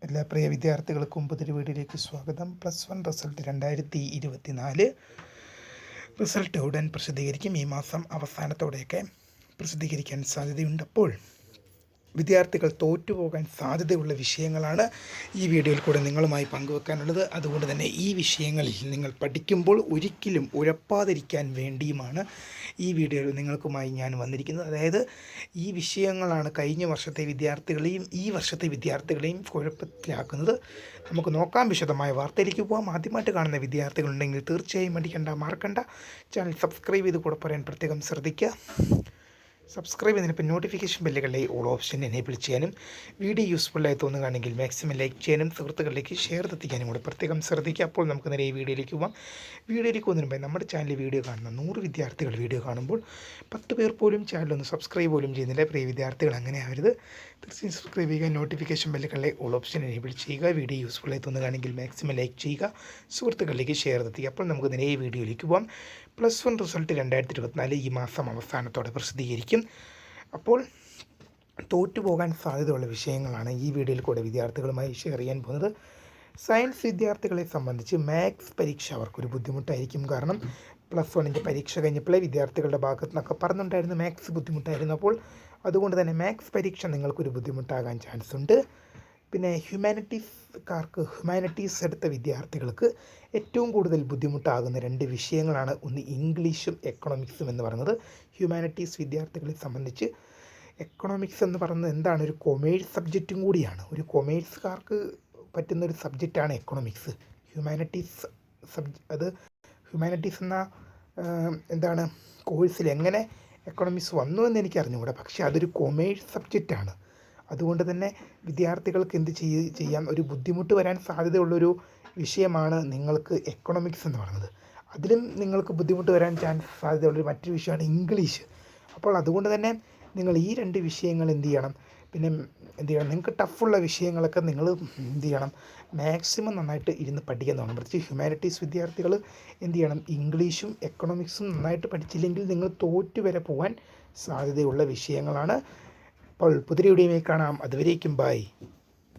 എല്ലാ പ്രിയ വിദ്യാർത്ഥികൾക്കും പുതിയൊരു വീഡിയോയിലേക്ക് സ്വാഗതം. +1 റിസൾട്ട് 2024 റിസൾട്ട് ഉടൻ പ്രസിദ്ധീകരിക്കും. ഈ മാസം അവസാനത്തോടെയൊക്കെ പ്രസിദ്ധീകരിക്കാൻ സാധ്യതയുണ്ട്. അപ്പോൾ വിദ്യാർത്ഥികൾ തോറ്റുപോകാൻ സാധ്യതയുള്ള വിഷയങ്ങളാണ് ഈ വീഡിയോയിൽ കൂടെ നിങ്ങളുമായി പങ്കുവെക്കാനുള്ളത്. അതുകൊണ്ട് തന്നെ ഈ വിഷയങ്ങളിൽ നിങ്ങൾ പഠിക്കുമ്പോൾ ഒരിക്കലും ഉഴപ്പാതിരിക്കാൻ വേണ്ടിയുമാണ് ഈ വീഡിയോയിൽ നിങ്ങൾക്കുമായി ഞാൻ വന്നിരിക്കുന്നത്. അതായത് ഈ വിഷയങ്ങളാണ് കഴിഞ്ഞ വർഷത്തെ വിദ്യാർത്ഥികളെയും ഈ വർഷത്തെ വിദ്യാർത്ഥികളെയും കുഴപ്പത്തിലാക്കുന്നത്. നമുക്ക് നോക്കാം. വിശദമായ വാർത്തയിലേക്ക് പോകാം. ആദ്യമായിട്ട് കാണുന്ന വിദ്യാർത്ഥികളുണ്ടെങ്കിൽ തീർച്ചയായും മറക്കണ്ട. ചാനൽ സബ്സ്ക്രൈബ് ചെയ്ത് കൂടെ പറയാൻ പ്രത്യേകം ശ്രദ്ധിക്കുക. സബ്സ്ക്രൈബ് ചെയ്തതിനിപ്പോൾ നോട്ടിഫിക്കേഷൻ ബെല്ലുകളിലെ ഓൾ ഓപ്ഷൻ എനേബിൾ ചെയ്യാനും വീഡിയോ യൂസ്ഫുള്ളായി തോന്നുകയാണെങ്കിൽ മാക്സിമം ലൈക്ക് ചെയ്യാനും സുഹൃത്തുക്കളിലേക്ക് ഷെയർ എത്തിക്കാനും കൂടെ പ്രത്യേകം ശ്രദ്ധിക്കുക. അപ്പോൾ നമുക്ക് നേരെ ഈ വീഡിയോയിലേക്ക് പോകാം. വീഡിയോയിലേക്ക് പോകുന്നതിന് മുമ്പേ നമ്മുടെ ചാനലിൽ വീഡിയോ കാണുന്ന 100 വിദ്യാർത്ഥികൾ വീഡിയോ കാണുമ്പോൾ 10 പേർ പോലും ചാനലൊന്ന് സബ്സ്ക്രൈബ് പോലും ചെയ്യുന്നില്ല. പ്രിയ വിദ്യാർത്ഥികൾ അങ്ങനെ ആവരുത്. തീർച്ചയായും സബ്സ്ക്രൈബ് ചെയ്യുക. നോട്ടിഫിക്കേഷൻ ബെല്ലുകളിലെ ഓൾ ഓപ്ഷൻ എനേബിൾ ചെയ്യുക. വീഡിയോ യൂസ്ഫുള്ളായി തോന്നുകയാണെങ്കിൽ മാക്സിമം ലൈക്ക് ചെയ്യുക, സുഹൃത്തുക്കളിലേക്ക് ഷെയർ എത്തിക്കുക. അപ്പോൾ നമുക്ക് നേരെ ഈ വീഡിയോയിലേക്ക് പോകാം. +1 റിസൾട്ട് 2024 ഈ മാസം അവസാനത്തോടെ പ്രസിദ്ധീകരിക്കും. അപ്പോൾ തോറ്റുപോകാൻ സാധ്യതയുള്ള വിഷയങ്ങളാണ് ഈ വീഡിയോയിൽ കൂടെ വിദ്യാർത്ഥികളുമായി ഷെയർ ചെയ്യാൻ പോകുന്നത്. സയൻസ് വിദ്യാർത്ഥികളെ സംബന്ധിച്ച് മാത്സ് പരീക്ഷ അവർക്കൊരു ബുദ്ധിമുട്ടായിരിക്കും. കാരണം +1 പരീക്ഷ കഴിഞ്ഞപ്പോഴേ വിദ്യാർത്ഥികളുടെ ഭാഗത്തു നിന്നൊക്കെ പറഞ്ഞിട്ടുണ്ടായിരുന്നു മാത്സ് ബുദ്ധിമുട്ടായിരുന്നു. അപ്പോൾ അതുകൊണ്ട് തന്നെ മാത്സ് പരീക്ഷ നിങ്ങൾക്കൊരു ബുദ്ധിമുട്ടാകാൻ ചാൻസ് ഉണ്ട്. പിന്നെ ഹ്യൂമാനിറ്റീസ് എടുത്ത വിദ്യാർത്ഥികൾക്ക് ഏറ്റവും കൂടുതൽ ബുദ്ധിമുട്ടാകുന്ന 2 വിഷയങ്ങളാണ്. ഒന്ന് ഇംഗ്ലീഷും എക്കണോമിക്സും എന്ന് പറയുന്നത്. ഹ്യൂമാനിറ്റീസ് വിദ്യാർത്ഥികളെ സംബന്ധിച്ച് എക്കണോമിക്സ് എന്ന് പറയുന്നത് എന്താണ്, ഒരു കൊമേഴ്സ് സബ്ജക്റ്റും കൂടിയാണ്. ഒരു കൊമേഴ്സുകാർക്ക് പറ്റുന്നൊരു സബ്ജക്റ്റാണ് എക്കണോമിക്സ്. ഹ്യൂമാനിറ്റീസ് എന്ന എന്താണ് കോഴ്സിൽ എങ്ങനെ എക്കണോമിക്സ് വന്നു എന്ന് എനിക്ക് അറിഞ്ഞുകൂടാ. പക്ഷേ അതൊരു കൊമേഴ്സ് സബ്ജക്റ്റാണ്. അതുകൊണ്ട് തന്നെ വിദ്യാർത്ഥികൾക്ക് എന്ത് ചെയ്യാം, ഒരു ബുദ്ധിമുട്ട് വരാൻ സാധ്യതയുള്ളൊരു വിഷയമാണ് നിങ്ങൾക്ക് എക്കണോമിക്സ് എന്ന് പറയുന്നത്. അതിലും നിങ്ങൾക്ക് ബുദ്ധിമുട്ട് വരാൻ സാധ്യതയുള്ളൊരു മറ്റൊരു വിഷയമാണ് ഇംഗ്ലീഷ്. അപ്പോൾ അതുകൊണ്ട് തന്നെ നിങ്ങൾ ഈ 2 വിഷയങ്ങൾ എന്ത് ചെയ്യണം, പിന്നെ നിങ്ങൾക്ക് ടഫുള്ള വിഷയങ്ങളൊക്കെ നിങ്ങൾ എന്ത് ചെയ്യണം, മാക്സിമം നന്നായിട്ട് ഇരുന്ന് പഠിക്കാൻ തുടങ്ങണം. പ്രത്യേകിച്ച് ഹ്യൂമാനിറ്റീസ് വിദ്യാർത്ഥികൾ എന്ത് ചെയ്യണം, ഇംഗ്ലീഷും എക്കണോമിക്സും നന്നായിട്ട് പഠിച്ചില്ലെങ്കിൽ നിങ്ങൾ തോറ്റു വരെ പോകാൻ സാധ്യതയുള്ള വിഷയങ്ങളാണ്. അപ്പോൾ പുതിയ വീഡിയോയുമായി കാണാം. അതുവരേക്കും ബൈ.